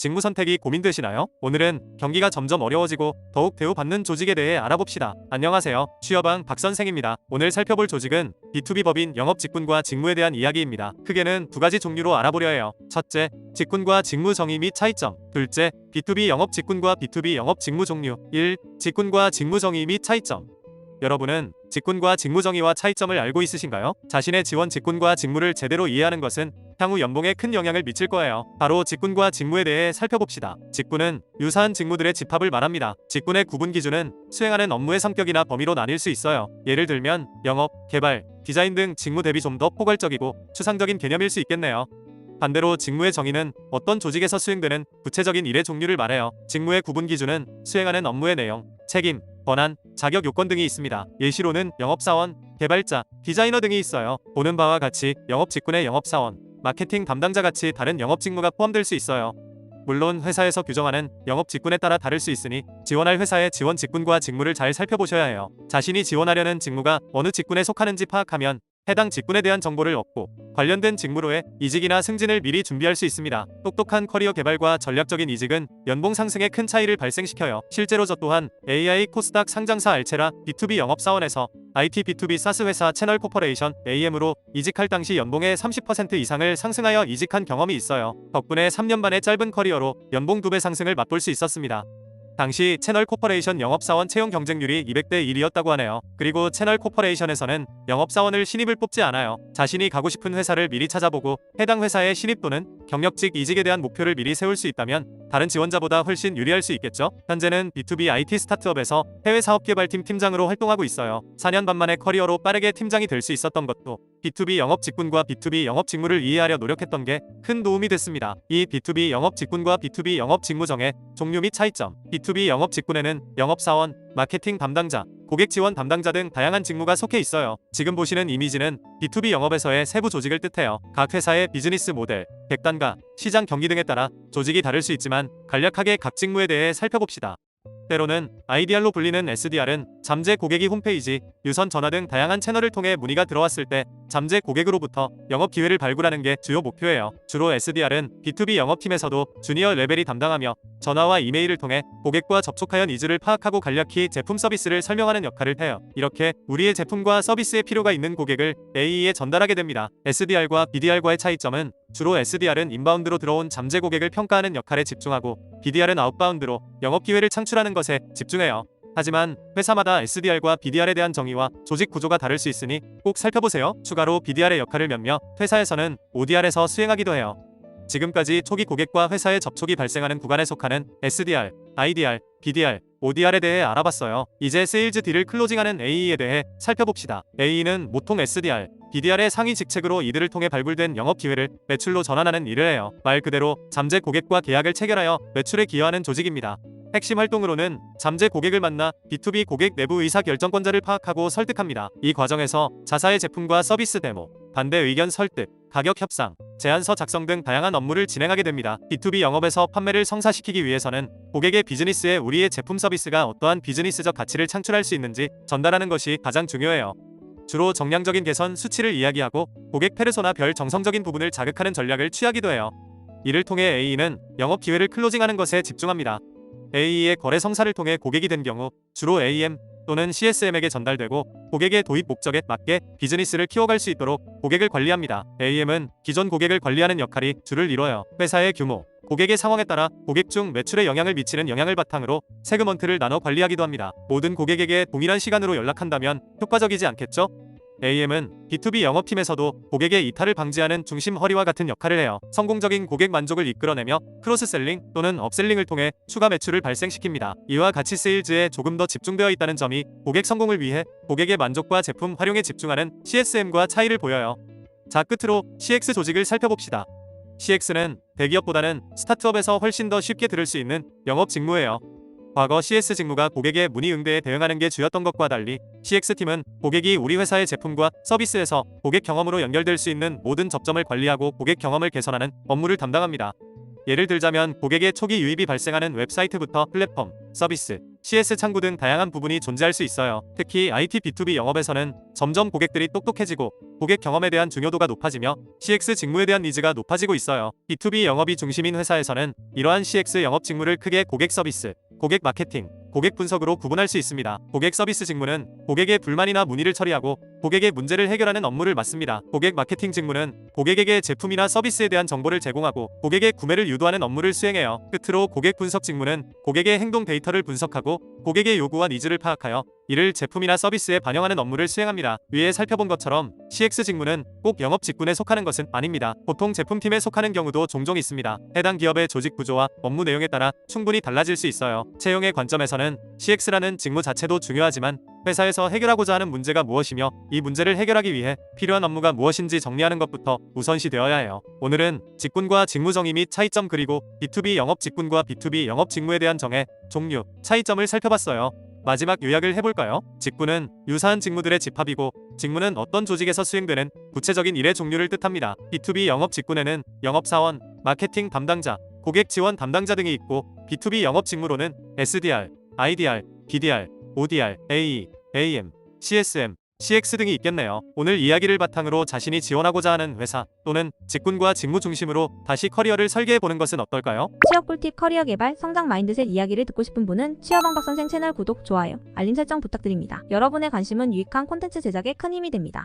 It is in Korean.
직무 선택이 고민되시나요? 오늘은 경기가 점점 어려워지고 더욱 대우받는 조직에 대해 알아봅시다. 안녕하세요. 취업왕 박선생입니다. 오늘 살펴볼 조직은 B2B 법인 영업 직군과 직무에 대한 이야기입니다. 크게는 두 가지 종류로 알아보려 해요. 첫째, 직군과 직무 정의 및 차이점. 둘째, B2B 영업 직군과 B2B 영업 직무 종류. 1. 직군과 직무 정의 및 차이점. 여러분은 직군과 직무 정의와 차이점을 알고 있으신가요? 자신의 지원 직군과 직무를 제대로 이해하는 것은 향후 연봉에 큰 영향을 미칠 거예요. 바로 직군과 직무에 대해 살펴봅시다. 직군은 유사한 직무들의 집합을 말합니다. 직군의 구분 기준은 수행하는 업무의 성격이나 범위로 나뉠 수 있어요. 예를 들면 영업, 개발, 디자인 등 직무 대비 좀 더 포괄적이고 추상적인 개념일 수 있겠네요. 반대로 직무의 정의는 어떤 조직에서 수행되는 구체적인 일의 종류를 말해요. 직무의 구분 기준은 수행하는 업무의 내용, 책임, 권한, 자격 요건 등이 있습니다. 예시로는 영업사원, 개발자, 디자이너 등이 있어요. 보는 바와 같이 영업 직군의 영업사원, 마케팅 담당자 같이 다른 영업 직무가 포함될 수 있어요. 물론 회사에서 규정하는 영업 직군에 따라 다를 수 있으니 지원할 회사의 지원 직군과 직무를 잘 살펴보셔야 해요. 자신이 지원하려는 직무가 어느 직군에 속하는지 파악하면 해당 직군에 대한 정보를 얻고 관련된 직무로의 이직이나 승진을 미리 준비할 수 있습니다. 똑똑한 커리어 개발과 전략적인 이직은 연봉 상승에 큰 차이를 발생시켜요. 실제로 저 또한 AI 코스닥 상장사 알체라 B2B 영업사원에서 IT B2B 사스 회사 채널 코퍼레이션 AM으로 이직할 당시 연봉의 30% 이상을 상승하여 이직한 경험이 있어요. 덕분에 3년 반의 짧은 커리어로 연봉 2배 상승을 맛볼 수 있었습니다. 당시 채널 코퍼레이션 영업사원 채용 경쟁률이 200대 1이었다고 하네요. 그리고 채널 코퍼레이션에서는 영업사원을 신입을 뽑지 않아요. 자신이 가고 싶은 회사를 미리 찾아보고 해당 회사의 신입 또는 경력직 이직에 대한 목표를 미리 세울 수 있다면 다른 지원자보다 훨씬 유리할 수 있겠죠? 현재는 B2B IT 스타트업에서 해외 사업개발팀 팀장으로 활동하고 있어요. 4년 반 만의 커리어로 빠르게 팀장이 될 수 있었던 것도 B2B 영업 직군과 B2B 영업 직무를 이해하려 노력했던 게 큰 도움이 됐습니다. 이 B2B 영업 직군과 B2B 영업 직무 정의 종류 및 차이점. B2B 영업 직군에는 영업사원, 마케팅 담당자, 고객 지원 담당자 등 다양한 직무가 속해 있어요. 지금 보시는 이미지는 B2B 영업에서의 세부 조직을 뜻해요. 각 회사의 비즈니스 모델, 객단가, 시장 경기 등에 따라 조직이 다를 수 있지만 간략하게 각 직무에 대해 살펴봅시다. 때로는 IDR로 불리는 SDR은 잠재 고객이 홈페이지, 유선 전화 등 다양한 채널을 통해 문의가 들어왔을 때 잠재 고객으로부터 영업 기회를 발굴하는 게 주요 목표예요. 주로 SDR은 B2B 영업팀에서도 주니어 레벨이 담당하며 전화와 이메일을 통해 고객과 접촉하여 니즈를 파악하고 간략히 제품 서비스를 설명하는 역할을 해요. 이렇게 우리의 제품과 서비스에 필요가 있는 고객을 AE에 전달하게 됩니다. SDR과 BDR과의 차이점은 주로 SDR은 인바운드로 들어온 잠재 고객을 평가하는 역할에 집중하고 BDR은 아웃바운드로 영업 기회를 창출하는 것에 집중해요. 하지만 회사마다 SDR과 BDR에 대한 정의와 조직 구조가 다를 수 있으니 꼭 살펴보세요. 추가로 BDR의 역할을 몇몇 회사에서는 ODR에서 수행하기도 해요. 지금까지 초기 고객과 회사의 접촉이 발생하는 구간에 속하는 SDR, IDR, BDR, ODR에 대해 알아봤어요. 이제 세일즈 딜을 클로징하는 AE에 대해 살펴봅시다. AE는 보통 SDR, BDR의 상위 직책으로 이들을 통해 발굴된 영업 기회를 매출로 전환하는 일을 해요. 말 그대로 잠재 고객과 계약을 체결하여 매출에 기여하는 조직입니다. 핵심 활동으로는 잠재 고객을 만나 B2B 고객 내부 의사결정권자를 파악하고 설득합니다. 이 과정에서 자사의 제품과 서비스 데모, 반대 의견 설득, 가격 협상, 제안서 작성 등 다양한 업무를 진행하게 됩니다. B2B 영업에서 판매를 성사시키기 위해서는 고객의 비즈니스에 우리의 제품 서비스가 어떠한 비즈니스적 가치를 창출할 수 있는지 전달하는 것이 가장 중요해요. 주로 정량적인 개선 수치를 이야기하고 고객 페르소나별 정성적인 부분을 자극하는 전략을 취하기도 해요. 이를 통해 AE는 영업 기회를 클로징하는 것에 집중합니다. AE의 거래 성사를 통해 고객이 된 경우 주로 AM 또는 CSM에게 전달되고 고객의 도입 목적에 맞게 비즈니스를 키워갈 수 있도록 고객을 관리합니다. AM은 기존 고객을 관리하는 역할이 주를 이뤄요. 회사의 규모, 고객의 상황에 따라 고객 중 매출에 영향을 미치는 영향을 바탕으로 세그먼트를 나눠 관리하기도 합니다. 모든 고객에게 동일한 시간으로 연락한다면 효과적이지 않겠죠? AM은 B2B 영업팀에서도 고객의 이탈을 방지하는 중심 허리와 같은 역할을 해요. 성공적인 고객 만족을 이끌어내며 크로스셀링 또는 업셀링을 통해 추가 매출을 발생시킵니다. 이와 같이 세일즈에 조금 더 집중되어 있다는 점이 고객 성공을 위해 고객의 만족과 제품 활용에 집중하는 CSM과 차이를 보여요. 자, 끝으로 CX 조직을 살펴봅시다. CX는 대기업보다는 스타트업에서 훨씬 더 쉽게 들을 수 있는 영업 직무예요. 과거 CS 직무가 고객의 문의 응대에 대응하는 게 주였던 것과 달리 CX팀은 고객이 우리 회사의 제품과 서비스에서 고객 경험으로 연결될 수 있는 모든 접점을 관리하고 고객 경험을 개선하는 업무를 담당합니다. 예를 들자면 고객의 초기 유입이 발생하는 웹사이트부터 플랫폼, 서비스, CS 창구 등 다양한 부분이 존재할 수 있어요. 특히 IT B2B 영업에서는 점점 고객들이 똑똑해지고 고객 경험에 대한 중요도가 높아지며 CX 직무에 대한 니즈가 높아지고 있어요. B2B 영업이 중심인 회사에서는 이러한 CX 영업 직무를 크게 고객 서비스, 고객 마케팅, 고객 분석으로 구분할 수 있습니다. 고객 서비스 직무는 고객의 불만이나 문의를 처리하고 고객의 문제를 해결하는 업무를 맡습니다. 고객 마케팅 직무는 고객에게 제품이나 서비스에 대한 정보를 제공하고 고객의 구매를 유도하는 업무를 수행해요. 끝으로 고객 분석 직무는 고객의 행동 데이터를 분석하고 고객의 요구와 니즈를 파악하여 이를 제품이나 서비스에 반영하는 업무를 수행합니다. 위에 살펴본 것처럼 CX 직무는 꼭 영업 직군에 속하는 것은 아닙니다. 보통 제품팀에 속하는 경우도 종종 있습니다. 해당 기업의 조직 구조와 업무 내용에 따라 충분히 달라질 수 있어요. 채용의 관점에서는 CX라는 직무 자체도 중요하지만 회사에서 해결하고자 하는 문제가 무엇이며 이 문제를 해결하기 위해 필요한 업무가 무엇인지 정리하는 것부터 우선시 되어야 해요. 오늘은 직군과 직무 정의 및 차이점 그리고 B2B 영업 직군과 B2B 영업 직무에 대한 정의, 종류, 차이점을 살펴봤어요. 마지막 요약을 해볼까요? 직군은 유사한 직무들의 집합이고 직무는 어떤 조직에서 수행되는 구체적인 일의 종류를 뜻합니다. B2B 영업 직군에는 영업사원, 마케팅 담당자, 고객 지원 담당자 등이 있고 B2B 영업 직무로는 SDR, IDR, BDR, ODR, AE, AM, CSM, CX 등이 있겠네요. 오늘 이야기를 바탕으로 자신이 지원하고자 하는 회사 또는 직군과 직무 중심으로 다시 커리어를 설계해보는 것은 어떨까요? 취업 꿀팁 커리어 개발, 성장 마인드셋 이야기를 듣고 싶은 분은 취업왕 박선생 채널 구독, 좋아요, 알림 설정 부탁드립니다. 여러분의 관심은 유익한 콘텐츠 제작에 큰 힘이 됩니다.